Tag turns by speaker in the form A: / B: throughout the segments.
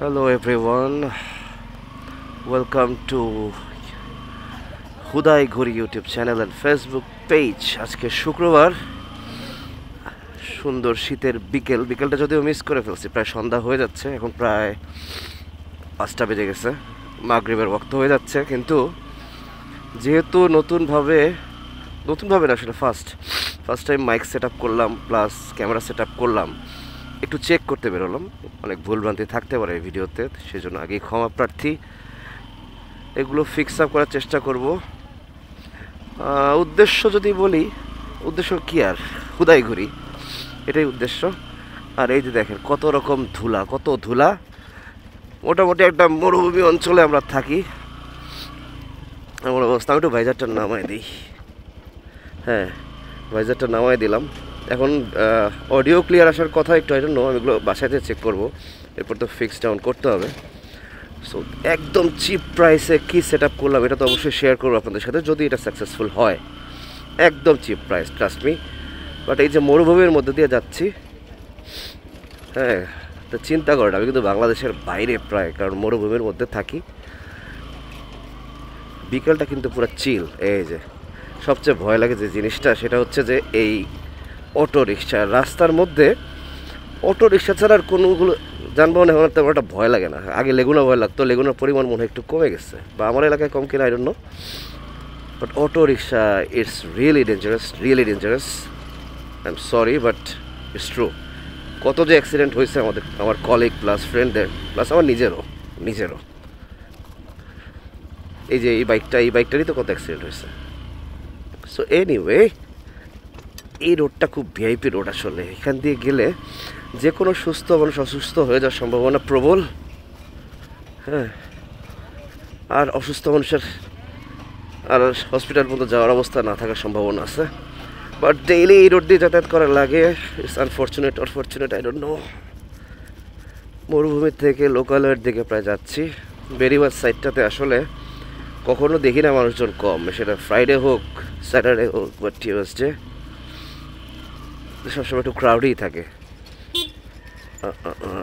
A: Hello everyone, welcome to হুদাই ঘুরি YouTube channel and Facebook page. আজকে শুক্রবার, সুন্দর শীতের বিকেলটা যদিও মিস করে ফেলছি, প্রায় সন্ধ্যা হয়ে যাচ্ছে, এখন প্রায় 5টা বেজে গেছে, মাগরিবের ওয়াক্ত হয়ে যাচ্ছে। কিন্তু যেহেতু নতুনভাবে না, আসলে first time mike set up করলাম, প্লাস ক্যামেরা সেট আপ করলাম, একটু চেক করতে বেরোলাম, অনেক ভুলভ্রান্তি থাকতে পারে এই ভিডিওতে, সেজন্য আগেই ক্ষমা প্রার্থী। এগুলো ফিক্স আপ করার চেষ্টা করব। উদ্দেশ্য যদি বলি, উদ্দেশ্য কি আর, হুদাই ঘুরি, এটাই উদ্দেশ্য। আর এই যে দেখেন কত রকম কত ধুলা, মোটামুটি একটা মরুভূমি অঞ্চলে আমরা থাকি এমন অবস্থা। আমি একটু ভাইজারটা নামাই দিই। হ্যাঁ, ভাইজারটা নামাই দিলাম। এখন অডিও ক্লিয়ার আসার কথা একটু, আই ডোন্ট নো, আমি এগুলো বাসাতে চেক করবো, এরপর তো ফিক্স ডাউন করতে হবে। সো একদম চিপ প্রাইসে কী সেট আপ করলাম এটা তো অবশ্যই শেয়ার করবো আপনাদের সাথে, যদি এটা সাকসেসফুল হয়। একদম chip price, trust me. But এই যে মরুভূমির মধ্যে দিয়ে যাচ্ছি, হ্যাঁ, তো চিন্তা করেন আমি কিন্তু বাংলাদেশের বাইরে প্রায়, কারণ মরুভূমির মধ্যে থাকি। বিকেলটা কিন্তু পুরো চিল। এই যে সবচেয়ে ভয় লাগে যে জিনিসটা, সেটা হচ্ছে যে এই অটো রিক্সা রাস্তার মধ্যে, অটো রিক্সা ছাড়া আর কোনোগুলো যানবাহন এখন তেমন একটা ভয় লাগে না। আগে লেগুনা ভয় লাগতো, লেগুনার পরিমাণ মনে হয় একটু কমে গেছে, বা আমার এলাকায় কম কিনা I don't know. But auto rickshaw it's really dangerous. I am sorry but it's true. কত যে অ্যাক্সিডেন্ট হয়েছে আমার কলিগ প্লাস ফ্রেন্ডদের, প্লাস আমার নিজেরও। এই যে এই বাইকটারই তো কত অ্যাক্সিডেন্ট হয়েছে। সো এনিওয়ে, এই রোডটা খুব ভিআইপি রোড আসলে। এখান দিয়ে গেলে যে কোনো সুস্থ মানুষ অসুস্থ হয়ে যাওয়ার সম্ভাবনা প্রবল। হ্যাঁ, আর অসুস্থ মানুষের আর হসপিটাল পর্যন্ত যাওয়ার অবস্থা না থাকার সম্ভাবনা আছে। বাট ডেইলি এই রোড দিয়ে যাতায়াত করার লাগে। It's unfortunate I don't know. মরুভূমির থেকে লোকালয়ের দিকে প্রায় যাচ্ছি। বেরিবাদ সাইডটাতে আসলে কখনো দেখি না মানুষজন কম, সেটা ফ্রাইডে হোক, স্যাটারডে হোক বা টিউসডে, সবসময় একটু ক্রাউডই থাকে।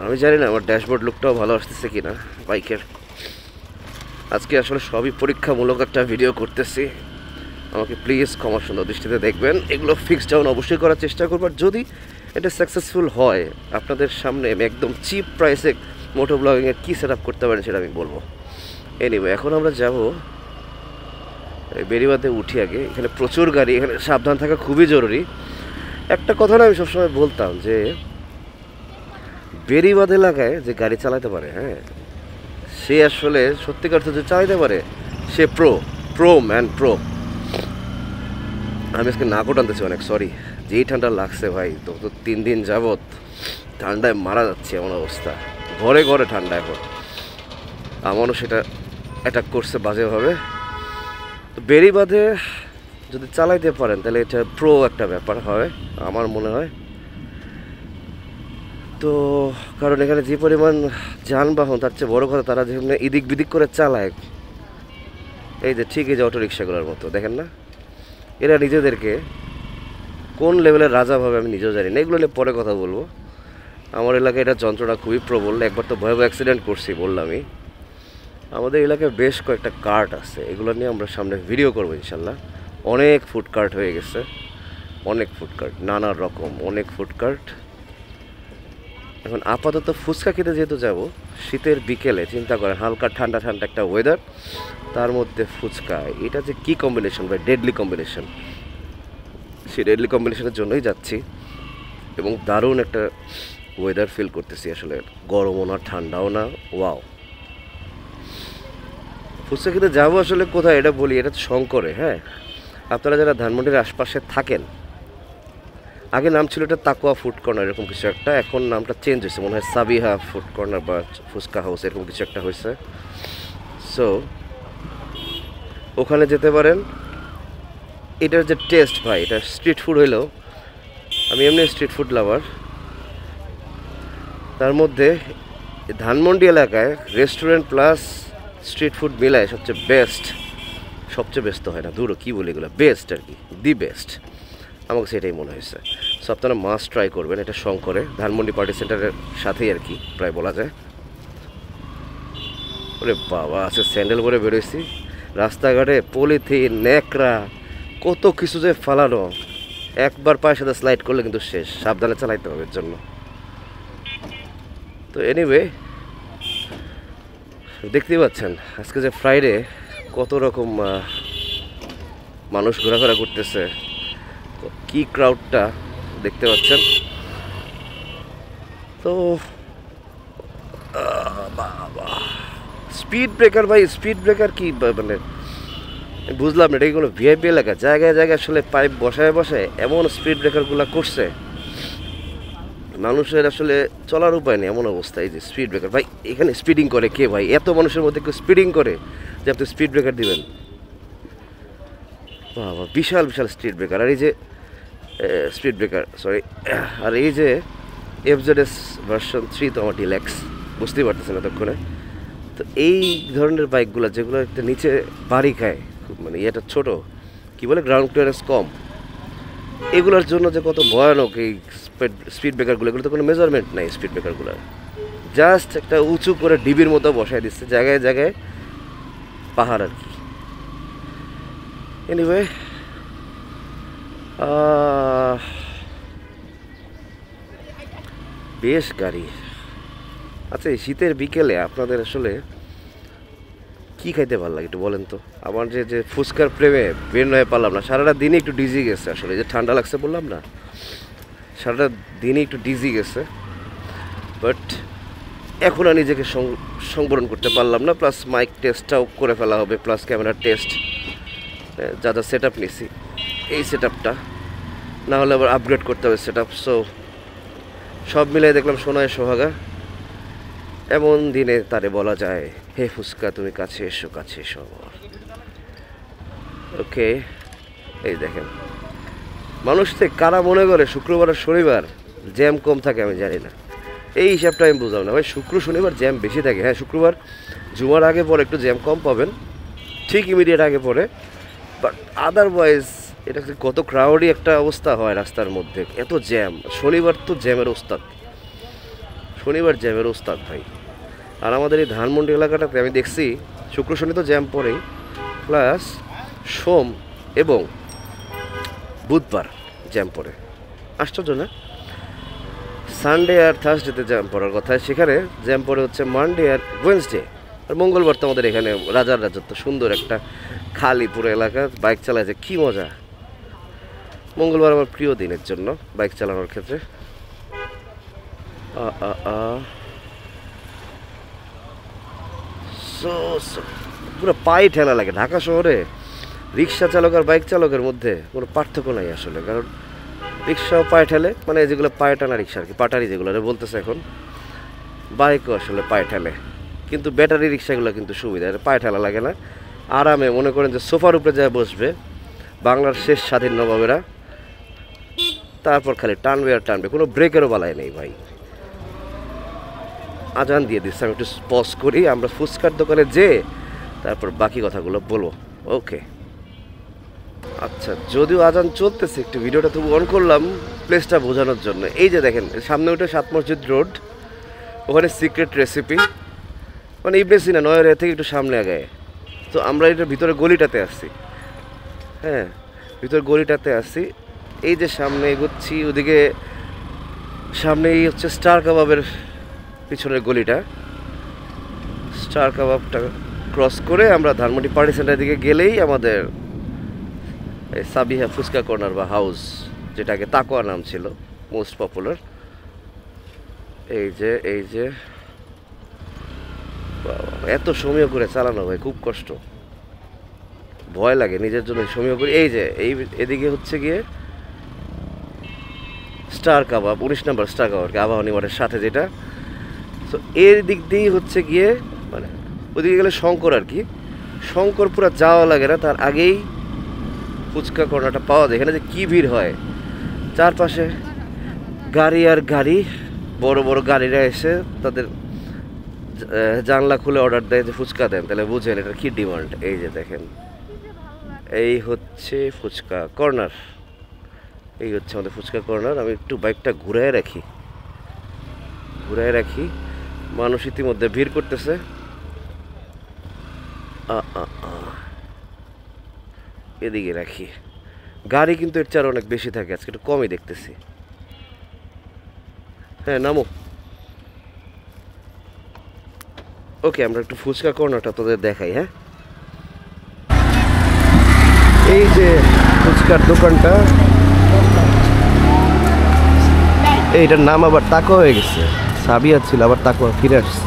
A: আমি জানি না আমার ড্যাশবোর্ড লুকটাও ভালো আসতেছে কিনা বাইকের। আজকে আসলে সবই পরীক্ষামূলক একটা ভিডিও করতেছি, আমাকে প্লিজ ক্ষমা সুন্দর দৃষ্টিতে দেখবেন। এগুলো ফিক্স ডাউন অবশ্যই করার চেষ্টা করবো, আর যদি এটা সাকসেসফুল হয় আপনাদের সামনে আমি একদম চিপ প্রাইসে মোটো ব্লগিংয়ের কী সেট আপ করতে পারেন সেটা আমি বলবো। এনিওয়ে, এখন আমরা যাব বেরিবাদে উঠি। আগে এখানে প্রচুর গাড়ি, এখানে সাবধান থাকা খুবই জরুরি। একটা কথা না আমি সবসময় বলতাম যে বেরিবাদ এলাকায় যে গাড়ি চালাতে পারে, হ্যাঁ, সে আসলে সত্যিকার যে চালাতে পারে, সে প্রো। আমি আজকে নাকও টানতেছি অনেক, সরি। যেই ঠান্ডা লাগছে ভাই, তো 3 দিন যাবৎ ঠান্ডায় মারা যাচ্ছে এমন অবস্থা। ঘরে ঠান্ডা এখন, আমারও সেটা অ্যাটাক করছে বাজেভাবে। তো বেরিবাদে যদি চালাইতে পারেন তাহলে এটা প্রো একটা ব্যাপার হয় আমার মনে হয়। তো কারণ এখানে যে পরিমাণ যানবাহন, তার চেয়ে বড় কথা তারা যেখানে এদিক বিদিক করে চালায়, এই যে ঠিক এই যে অটো রিক্সাগুলোর মতো, দেখেন না, এরা নিজেদেরকে কোন লেভেলের রাজা ভাবে আমি নিজেও জানি না। এগুলো নিয়ে পরে কথা বলবো। আমার এলাকায় এটা যন্ত্রণা খুবই প্রবল। একবার তো ভয়াবহ অ্যাক্সিডেন্ট করছি বললামই। আমাদের এলাকায় বেশ কয়েকটা কার্ট আছে, এগুলো নিয়ে আমরা সামনে ভিডিও করবো ইনশাল্লাহ। অনেক ফুড কার্ট হয়ে গেছে, নানা রকম অনেক ফুড কার্ট। এখন আপাতত ফুচকা খেতে যেহেতু যাব শীতের বিকেলে, চিন্তা করেন হালকা ঠান্ডা একটা ওয়েদার, তার মধ্যে ফুচকা, এটা যে কী কম্বিনেশন ভাই, ডেডলি কম্বিনেশন। সেই ডেডলি কম্বিনেশনের জন্যই যাচ্ছি, এবং দারুণ একটা ওয়েদার ফিল করতেছি আসলে, গরমও না ঠান্ডাও না। ওয়াও, ফুচকা খেতে যাবো আসলে কোথায় এটা বলি, এটা শঙ্করে। হ্যাঁ, আপনারা যারা ধানমন্ডির আশপাশে থাকেন, আগে নাম ছিল এটা তাকোয়া ফুড কর্নার এরকম কিছু একটা, এখন নামটা চেঞ্জ হয়েছে মনে হয়, সাবিহা ফুড কর্নার বা ফুচকা হাউস এরকম কিছু একটা হয়েছে। সো ওখানে যেতে পারেন। এটার যে টেস্ট ভাই, এটা স্ট্রিট ফুড হইলেও, আমি এমনি স্ট্রিট ফুড লাভার, তার মধ্যে ধানমন্ডি এলাকায় রেস্টুরেন্ট প্লাস স্ট্রিট ফুড মিলায় সবচেয়ে বেস্ট তো হয় না, দূরও কী বলি, এগুলো বেস্ট আর কি, দি বেস্ট, আমাকে সেটাই মনে হয়েছে। সো আপনারা মাস্ট ট্রাই করবেন। এটা শঙ্করে, ধানমন্ডি পার্টি সেন্টারের সাথেই আর কি প্রায় বলা যায়। ওরে বাবা, আজকে স্যান্ডেল পরে বেরোইছি, রাস্তাঘাটে পলিথিন ন্যাকড়া কত কিছু যে ফালানো, একবার পায়ের সাথে স্লাইড করলে কিন্তু শেষ, সাবধানে চালাইতে হবে এর জন্য। তো এনিওয়ে, দেখতেই পাচ্ছেন আজকে যে ফ্রাইডে কত রকম মানুষ ঘোরাফেরা করতেছে, কি ক্রাউডটা দেখতে পাচ্ছেন। তো বাবা, স্পিড ব্রেকার ভাই, স্পিড ব্রেকার কি মানে বুঝলাম না, এটা কি কোনো ভিআইপি এলাকা? জায়গায় জায়গায় আসলে পাইপ বসায় বসায় এমন স্পিড ব্রেকারগুলো করছে, মানুষের আসলে চলার উপায় নেই এমন অবস্থা। এই যে স্পিড ব্রেকার ভাই, এখানে স্পিডিং করে কে ভাই? এত মানুষের মধ্যে কেউ স্পিডিং করে যে আপনি স্পিড ব্রেকার দিবেন? বাবা, বিশাল বিশাল স্পিড ব্রেকার। আর এই যে স্পিড ব্রেকার, সরি, আর এই যে FZS ভার্সন 3 তো আমার ডিল্যাক্স, বুঝতেই পারতেছেন এতক্ষণে। তো এই ধরনের বাইকগুলো যেগুলো একটা নিচে বাড়ি খায়, মানে এটা ছোট, কি বলে, গ্রাউন্ড ক্লিয়ারেন্স কম, এগুলোর জন্য যে কত ভয়ানক এই স্পিড ব্রেকারগুলো, এগুলো তো কোনো মেজারমেন্ট নাই স্পিড ব্রেকারগুলোর, জাস্ট একটা উঁচু করে ডিবির মতো বসায় দিচ্ছে জায়গায় জায়গায়, পাহাড় আর কি। এনিওয়ে, বেশ গাড়ি। আচ্ছা, এই শীতের বিকেলে আপনাদের আসলে কি খাইতে ভালো লাগে একটু বলেন তো? আমার যে যে ফুচকার প্রেমে বের নয় পারলাম না, সারাটা দিনই একটু ডিজি গেছে আসলে, যে ঠান্ডা লাগছে বললাম না, সারাটা দিনই একটু ডিজি গেছে, বাট এখন আর নিজেকে সংবরণ করতে পারলাম না। প্লাস মাইক টেস্টটাও করে ফেলা হবে, প্লাস ক্যামেরার টেস্ট, যা যা সেট আপ নিছি, এই সেট আপটা না হলে আবার আপগ্রেড করতে হবে সেট আপ। সো সব মিলিয়ে দেখলাম সোনায় সোহাগা, এমন দিনে তারে বলা যায়, হে ফুচকা তুমি কাছে এসো, কাছে এসো আমার। ওকে, এই দেখেন, মানুষ থেকে কারা মনে করে শুক্রবার আর শনিবার জ্যাম কম থাকে আমি জানি না, এই হিসাবটা আমি বুঝলাম না ভাই। শুক্র শনিবার জ্যাম বেশি থাকে, হ্যাঁ শুক্রবার জুমার আগে পরে একটু জ্যাম কম পাবেন, ঠিক ইমিডিয়েট আগে পরে, বাট আদারওয়াইজ এটা কত ক্রাউডই একটা অবস্থা হয় রাস্তার মধ্যে, এত জ্যাম। শনিবার তো জ্যামের ওস্তাদ, শনিবার জ্যামের ওস্তাদ ভাই। আর আমাদের এই ধানমন্ডি এলাকাটাতে আমি দেখছি শুক্র শনি তো জ্যাম পড়েই, প্লাস সোম এবং বুধবার জ্যাম পড়ে। আশ্চর্য না? সানডে আর থার্সডেতে জ্যাম পড়ার কথা, সেখানে জ্যাম পড়ে হচ্ছে মানডে আর ওয়েডনেসডে। আর মঙ্গলবার তো আমাদের এখানে রাজার রাজত্ব, সুন্দর একটা খালি পুরো এলাকা, বাইক চালায় যে কী মজা। মঙ্গলবার আমার প্রিয় দিনের জন্য বাইক চালানোর ক্ষেত্রে। পুরো পায়ে ঠেলা লাগে। ঢাকা শহরে রিক্সা চালক আর বাইক চালকের মধ্যে কোনো পার্থক্য নাই আসলে, কারণ রিক্সাও পায়ে ঠেলে, মানে যেগুলো পায়ে টানা রিক্সা আর কি, পাটারি যেগুলো বলতেছে এখন, বাইকও আসলে পায়ে ঠেলে, কিন্তু ব্যাটারি রিক্সাগুলো কিন্তু সুবিধা, পায়ে ঠেলা লাগে না, আরামে মনে করেন যে সোফার উপরে যায় বসবে বাংলার শেষ স্বাধীন নবাবেরা, তারপর খালি টানবে আর টানবে, কোনো ব্রেকেরও বালাই নেই ভাই। আজান দিয়ে দিচ্ছে, আমি একটু পজ করি, আমরা ফুচকার দোকানে যেয়ে তারপর বাকি কথাগুলো বলবো। ওকে, আচ্ছা, যদিও আজান চলতেছে, একটু ভিডিওটা তবু অন করলাম প্লেসটা বোঝানোর জন্য। এই যে দেখেন সামনে ওটা 7 মসজিদ রোড, ওখানে সিক্রেট রেসিপি, মানে ইবনে সিনা নয়রে থেকে একটু সামনে আগায়। তো আমরা এটার ভিতরে গলিটাতে আসছি, হ্যাঁ ভিতরে গলিটাতে আসছি। এই যে সামনে এগোচ্ছি, ওদিকে সামনেই হচ্ছে স্টার কাবাবের পিছনের গলিটা। স্টার কাবাবটা ক্রস করে আমরা ধানমন্ডি পার্টি সেন্টারের দিকে গেলেই আমাদের এই সাবিহা ফুচকা কর্নার বা হাউস, যেটা আগে তাকোয়া নাম ছিল, মোস্ট পপুলার। এই যে এত সময় করে চালানো ভাই খুব কষ্ট, ভয় লাগে নিজের জন্য সময় করে। এই যে এদিকে হচ্ছে গিয়ে স্টার কাবাব, 19 নম্বর স্টার কাবাব আবাহনী মাঠের সাথে যেটা। তো এর দিক দিয়েই হচ্ছে গিয়ে, মানে ওদিকে গেলে শঙ্কর আর কি, শঙ্কর পুরো যাওয়া লাগে না, তার আগেই ফুচকা কর্নারটা পাওয়া যায়। এখানে যে কী ভিড় হয়, চারপাশে গাড়ি আর গাড়ি, বড় বড় গাড়িরা এসে তাদের জানলা খুলে অর্ডার দেয় যে ফুচকা দেন, তাহলে বুঝেন এটার কী ডিমান্ড। এই যে দেখেন, এই হচ্ছে ফুচকা কর্নার, এই হচ্ছে আমাদের ফুচকা কর্নার। আমি একটু বাইকটা ঘুরায় রাখি, মানুষ ইতিমধ্যে ভিড় করতেছে। এদিকে রাখি। গাড়ি কিন্তু এর চেয়ে অনেক বেশি থাকে, আজকে একটু কমই দেখতেছি। হ্যাঁ নামো। ওকে, আমরা একটু ফুচকা কর্নারটা তোদের দেখাই। হ্যাঁ, এই যে ফুচকার দোকানটা, এইটার নাম আবার তাকোয়া হয়ে গেছে। সাবিয়া ছিল, আবার তাকোয়া ফিরে আসছে।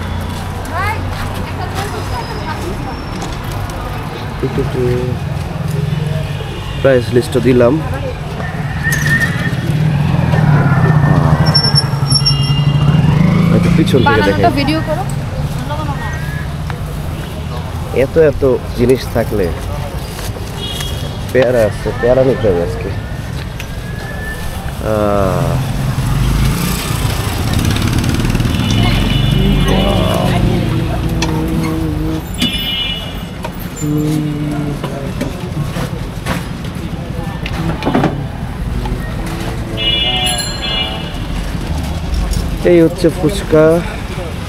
A: প্রাইস লিস্টও দিলাম। পিছন থেকে দেখে এত এত জিনিস থাকলে পেয়ারা আছে, পেয়ারা নিতে হবে আজকে। এই হচ্ছে ফুচকা,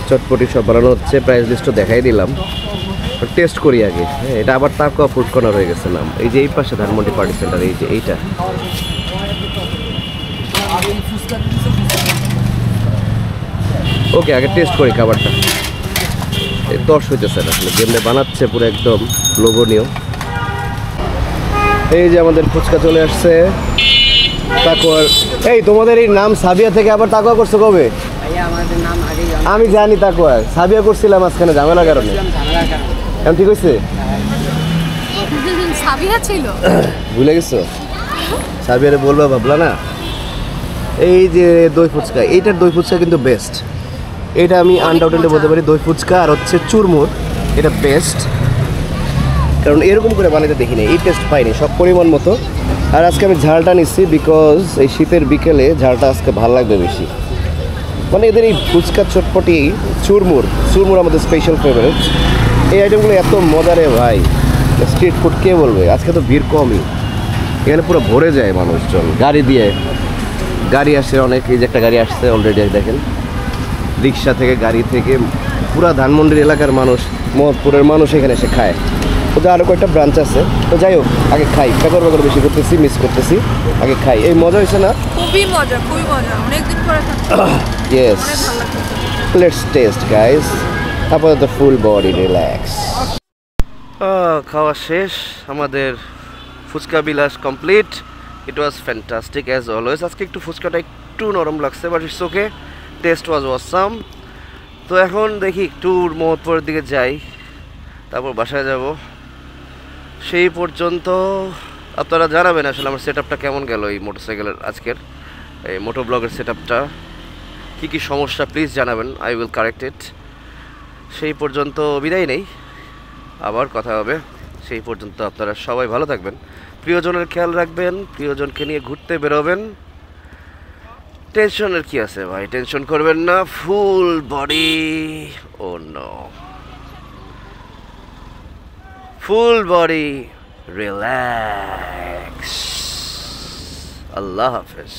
A: চটপটি সব বানানো হচ্ছে। প্রাইস লিস্টও দেখাই দিলাম, টেস্ট করি আগে। হ্যাঁ, এটা আবার তাকোয়া ফুড কর্নার হয়ে গেছে নাম। এই যে এই পাশে ধানমন্ডি পার্টি সেন্টার, এই যে এইটা। ওকে, আগে টেস্ট করি খাবারটা। এই তর্স হইতেছে না আসলে, যেমনি বানাচ্ছে পুরো একদম লোভনীয়। এই যে আমাদের ফুচকা চলে আসছে তাকোয়ার। এই তোমাদের এই নাম সাবিয়া থেকে আবার তাকোয়া করছো কবে? আমি জানি তাকোয়া, সাবিয়া করছিলাম মাঝখানে ঝামেলার কারণে। এখন ঠিক হয়েছে?
B: সাবিয়া ছিল,
A: ভুলে গেছো? সাবিয়ারে বলবা ভাবলা না? এই যে দই ফুচকা, এইটার দই ফুচকা কিন্তু বেস্ট। এটা আমি আনডাউটেডলি বলতে পারি, দই ফুচকা আর হচ্ছে চুরমুর, এটা বেস্ট। কারণ এরকম করে বানাইতে দেখিনি, এই টেস্ট পাইনি, সব পরিমাণ মতো। আর আজকে আমি ঝালটা নিচ্ছি বিকজ এই শীতের বিকেলে ঝালটা আজকে ভালো লাগবে বেশি। মানে এদের এই ফুচকা, চটপটি, চুরমুর আমাদের স্পেশাল ফেভারিট। এই আইটেমগুলো এত মজারে ভাই, স্ট্রিট ফুড কে বলবে? আজকে তো ভিড় কমই, এখানে পুরো ভরে যায় মানুষজন গাড়ি দিয়ে। গাড়ি আসছে অনেক, এই যে একটা গাড়ি আসছে অলরেডি দেখেন, রিক্সা থেকে, গাড়ি থেকে, পুরা ধানমন্ডির এলাকার মানুষ, মহৎপুরের মানুষ এখানে এসে খায়। ওদের আরও কয়েকটা ব্রাঞ্চ আছে, তো যাই হোক আগে খাই। বেগর বেশি করতেছি, মিস করতেছি, আগে খাই। এই মজা হয়েছে না?
B: খুবই মজা, খুবই মজা, অনেকদিন পরে
A: ইয়েস, লেটস টেস্ট গাইস। আপাতত ফুল বডি রিল্যাক্স। খাওয়া শেষ, আমাদের ফুচকা বিলাস কমপ্লিট। ইট ওয়াজ ফ্যান্টাস্টিক অ্যাজ অলওয়েজ। আজকে একটু ফুচকাটা একটু নরম লাগছে, but it's okay, test was awesome. তো এখন দেখি একটু মহৎপুরের দিকে যাই, তারপর বাসায় যাব। সেই পর্যন্ত আপনারা জানাবেন আসলে আমার সেট আপটা কেমন গেল, এই মোটরসাইকেলের আজকের এই মোটো ব্লগের সেট আপটা। কী কী সমস্যা প্লিজ জানাবেন, আই উইল কারেক্ট ইট। সেই পর্যন্ত বিদায় নেই, আবার কথা হবে। সেই পর্যন্ত আপনারা সবাই ভালো থাকবেন, প্রিয়জনের খেয়াল রাখবেন, প্রিয়জনকে নিয়ে ঘুরতে বেরোবেন। টেনশনের কি আছে ভাই, টেনশন করবেন না, ফুল বডি, ও নো, ফুল বডি রিল্যাক্স। আল্লাহ হাফেজ।